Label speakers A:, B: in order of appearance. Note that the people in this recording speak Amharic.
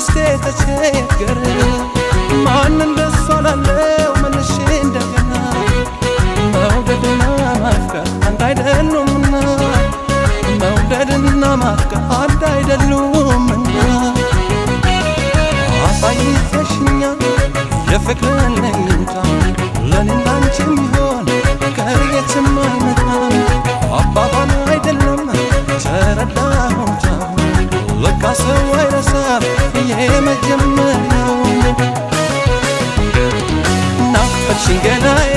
A: ውስጤ ተቸገረ ማን እንደሷ ላለው መልሼ እንደገና መውደድና ማፍቀር አንድ አይደሉምና መውደድና ማፍቀር አንድ አይደሉምና አሳይተሽኛል የፍቅርን ለኝታ ለኔና አንቺ የሚሆን ከየትም አይመጣም አባባል አይደለም ተረዳሁት ለካ ሰው አይረሳም የመጀመሪያው ናፈቅሽኝ ገናዬ